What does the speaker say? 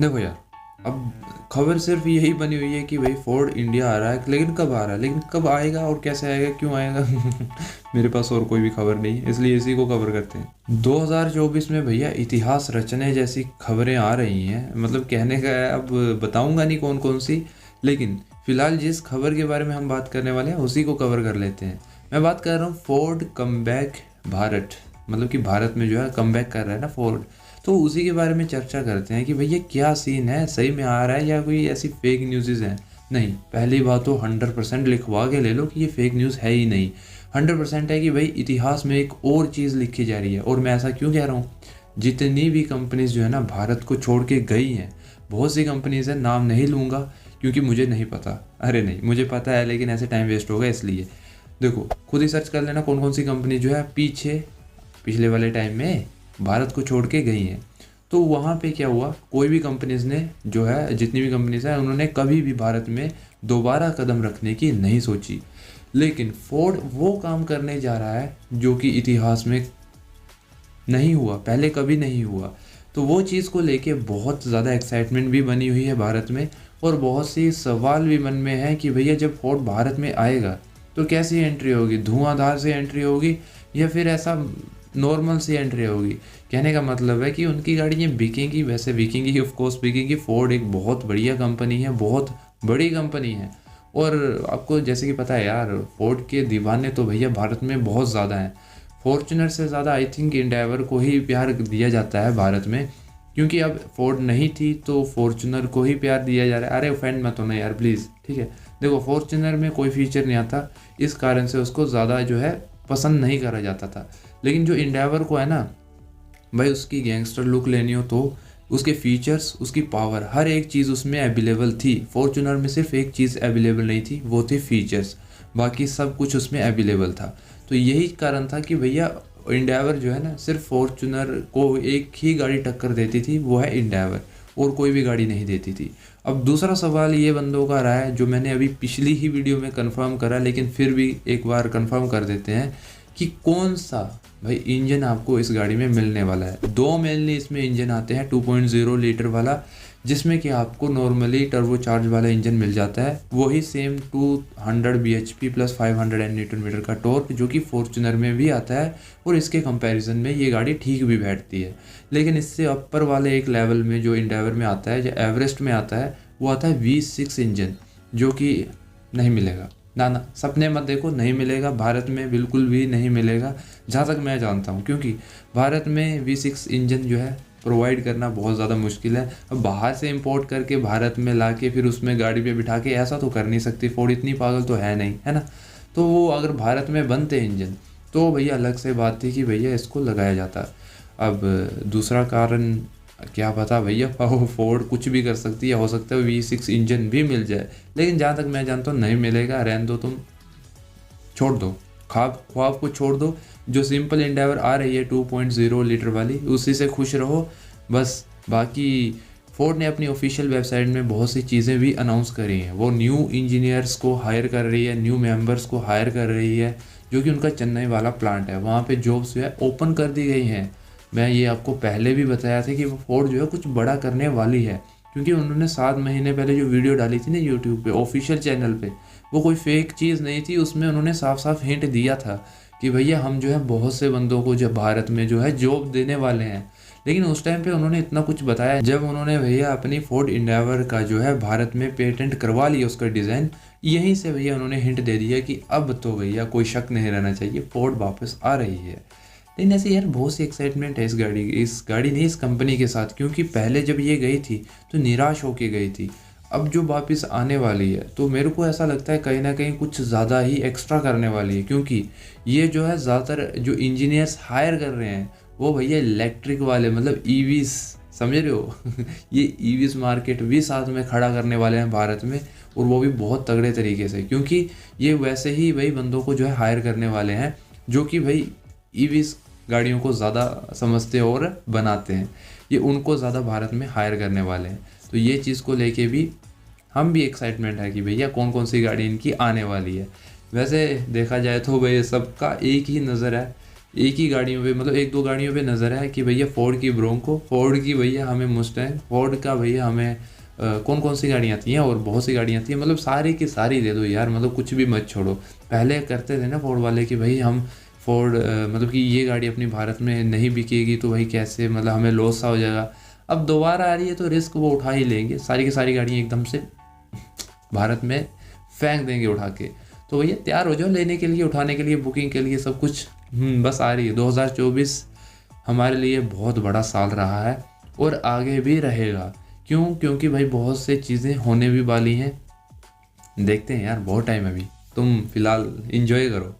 देखो यार, अब खबर सिर्फ यही बनी हुई है कि भाई फोर्ड इंडिया आ रहा है, लेकिन कब आ रहा है, लेकिन कब आएगा और कैसे आएगा, क्यों आएगा मेरे पास और कोई भी खबर नहीं है, इसलिए इसी को कवर करते हैं। 2024 में भैया इतिहास रचने जैसी खबरें आ रही हैं, मतलब कहने का है, अब बताऊंगा नहीं कौन कौन सी, लेकिन फिलहाल जिस खबर के बारे में हम बात करने वाले हैं उसी को कवर कर लेते हैं। मैं बात कर रहा हूँ फोर्ड कमबैक भारत, मतलब कि भारत में जो है कमबैक कर रहा है ना फोर्ड, तो उसी के बारे में चर्चा करते हैं कि भैया क्या सीन है, सही में आ रहा है या कोई ऐसी फेक न्यूज़ हैं। नहीं, पहली बात तो 100% लिखवा के ले लो कि ये फेक न्यूज़ है ही नहीं। 100% है कि भाई इतिहास में एक और चीज़ लिखी जा रही है। और मैं ऐसा क्यों कह रहा हूँ, जितनी भी कंपनीज जो है ना भारत को छोड़ के गई हैं, बहुत सी कंपनीज हैं, नाम नहीं लूँगा क्योंकि मुझे नहीं पता। अरे नहीं, मुझे पता है लेकिन ऐसे टाइम वेस्ट होगा, इसलिए देखो खुद ही सर्च कर लेना कौन कौन सी कंपनी जो है पिछले वाले टाइम में भारत को छोड़ के गई हैं। तो वहाँ पे क्या हुआ, कोई भी कंपनीज ने जो है, जितनी भी कंपनीज हैं, उन्होंने कभी भी भारत में दोबारा कदम रखने की नहीं सोची। लेकिन फोर्ड वो काम करने जा रहा है जो कि इतिहास में नहीं हुआ, पहले कभी नहीं हुआ। तो वो चीज़ को लेके बहुत ज़्यादा एक्साइटमेंट भी बनी हुई है भारत में, और बहुत सी सवाल भी मन में है कि भैया जब फोर्ड भारत में आएगा तो कैसी एंट्री होगी, धुआंधार से एंट्री होगी या फिर ऐसा नॉर्मल सी एंट्री होगी। कहने का मतलब है कि उनकी गाड़ियाँ बिकेंगी, वैसे बिकेंगी, ऑफ कोर्स बिकेंगी। फोर्ड एक बहुत बढ़िया कंपनी है, बहुत बड़ी कंपनी है। और आपको जैसे कि पता है यार, फोर्ड के दीवाने तो भैया भारत में बहुत ज़्यादा हैं। फॉर्च्यूनर से ज़्यादा आई थिंक एंडेवर को ही प्यार दिया जाता है भारत में, क्योंकि अब फोर्ड नहीं थी तो फॉर्च्यूनर को ही प्यार दिया जा रहा है। अरे ऑफेंड मत होना यार प्लीज़, ठीक है। देखो फॉर्च्यूनर में कोई फीचर नहीं आता, इस कारण से उसको ज़्यादा जो है पसंद नहीं करा जाता था। लेकिन जो एंडेवर को है ना भाई, उसकी गैंगस्टर लुक लेनी हो तो उसके फीचर्स, उसकी पावर, हर एक चीज़ उसमें अवेलेबल थी। फॉर्च्यूनर में सिर्फ एक चीज़ अवेलेबल नहीं थी, वो थी फीचर्स, बाकी सब कुछ उसमें अवेलेबल था। तो यही कारण था कि भैया एंडेवर जो है ना, सिर्फ फॉर्च्यूनर को एक ही गाड़ी टक्कर देती थी, वो है एंडेवर, और कोई भी गाड़ी नहीं देती थी। अब दूसरा सवाल ये बंदों का रहा है, जो मैंने अभी पिछली ही वीडियो में कंफर्म करा, लेकिन फिर भी एक बार कंफर्म कर देते हैं कि कौन सा भाई इंजन आपको इस गाड़ी में मिलने वाला है। दो मेनली इसमें इंजन आते हैं, 2.0 लीटर वाला, जिसमें कि आपको नॉर्मली टर्बो चार्ज वाला इंजन मिल जाता है, वही सेम 200 bhp प्लस 500 Nm का टॉर्क, जो कि फॉर्च्यूनर में भी आता है, और इसके कंपैरिजन में ये गाड़ी ठीक भी बैठती है। लेकिन इससे अपर वाले एक लेवल में जो एंडेवर में आता है, जो एवरेस्ट में आता है, वो आता है V6 इंजन, जो कि नहीं मिलेगा। ना ना, सपने मत देखो, नहीं मिलेगा भारत में, बिल्कुल भी नहीं मिलेगा जहाँ तक मैं जानता हूँ, क्योंकि भारत में V6 इंजन जो है प्रोवाइड करना बहुत ज़्यादा मुश्किल है। अब बाहर से इंपोर्ट करके भारत में ला के फिर उसमें गाड़ी पे बिठा के, ऐसा तो कर नहीं सकती फोर्ड, इतनी पागल तो है नहीं, है ना। तो वो अगर भारत में बनते इंजन तो भैया अलग से बात थी कि भैया इसको लगाया जाता। अब दूसरा कारण क्या पता भैया, फोर्ड कुछ भी कर सकती है, हो सकता है V6 इंजन भी मिल जाए, लेकिन जहाँ तक मैं जानता हूँ नहीं मिलेगा। रहने दो, तुम छोड़ दो, ख्वाब को छोड़ दो। जो सिंपल एंडेवर आ रही है 2.0 लीटर वाली, उसी से खुश रहो बस। बाकी फोर्ड ने अपनी ऑफिशियल वेबसाइट में बहुत सी चीज़ें भी अनाउंस करी हैं। वो न्यू इंजीनियर्स को हायर कर रही है, न्यू मेंबर्स को हायर कर रही है, जो कि उनका चेन्नई वाला प्लांट है, वहाँ पे जॉब्स जो है ओपन कर दी गई हैं। मैं ये आपको पहले भी बताया था कि वो फोर्ड जो है कुछ बड़ा करने वाली है, क्योंकि उन्होंने 7 महीने पहले जो वीडियो डाली थी ना यूट्यूब पे ऑफिशियल चैनल पे, वो कोई फेक चीज़ नहीं थी। उसमें उन्होंने साफ साफ हिंट दिया था कि भैया हम जो है बहुत से बंदों को जब भारत में जो है जॉब देने वाले हैं। लेकिन उस टाइम पे उन्होंने इतना कुछ बताया, जब उन्होंने भैया अपनी फोर्ड एंडेवर का जो है भारत में पेटेंट करवा लिया उसका डिज़ाइन, यहीं से भैया उन्होंने हिंट दे दिया कि अब तो भैया कोई शक नहीं रहना चाहिए, फोर्ड वापस आ रही है। लेकिन ऐसे यार बहुत सी एक्साइटमेंट है इस गाड़ी नहीं, इस कंपनी के साथ, क्योंकि पहले जब ये गई थी तो निराश होके गई थी। अब जो वापस आने वाली है तो मेरे को ऐसा लगता है कहीं ना कहीं कुछ ज़्यादा ही एक्स्ट्रा करने वाली है, क्योंकि ये जो है ज़्यादातर जो इंजीनियर्स हायर कर रहे हैं वो भैया इलेक्ट्रिक वाले, मतलब ईवीज, समझ रहे हो ये ईवीज मार्केट भी साथ में खड़ा करने वाले हैं भारत में, और वो भी बहुत तगड़े तरीके से, क्योंकि ये वैसे ही वही बंदों को जो है हायर करने वाले हैं जो कि भाई ईवीज गाड़ियों को ज़्यादा समझते और बनाते हैं। ये उनको ज़्यादा भारत में हायर करने वाले हैं। तो ये चीज़ को लेके भी हम भी एक्साइटमेंट है कि भैया कौन कौन सी गाड़ी इनकी आने वाली है। वैसे देखा जाए तो भाई सबका एक ही नज़र है एक ही गाड़ियों पे, मतलब एक दो गाड़ियों पे नज़र है कि भैया फोर्ड की ब्रोंको, फोर्ड की भैया हमें मुस्टैंग, फोर्ड का भैया हमें कौन कौन सी गाड़ियाँ आती हैं, और बहुत सी गाड़ियाँ आती हैं, मतलब सारी की सारी दे दो यार, मतलब कुछ भी मत छोड़ो। पहले करते थे ना फोर्ड वाले कि भाई हम फोर्ड मतलब कि ये गाड़ी अपनी भारत में नहीं बिकेगी तो भाई कैसे, मतलब हमें लॉस सा हो जाएगा। अब दोबारा आ रही है तो रिस्क वो उठा ही लेंगे, सारी की सारी गाड़ियाँ एकदम से भारत में फेंक देंगे उठा के। तो भैया तैयार हो जाओ लेने के लिए, उठाने के लिए, बुकिंग के लिए, सब कुछ बस आ रही है। 2024 हमारे लिए बहुत बड़ा साल रहा है और आगे भी रहेगा। क्यों? क्योंकि भाई बहुत से चीज़ें होने भी वाली हैं। देखते हैं यार, बहुत टाइम है अभी, तुम फिलहाल इंजॉय करो।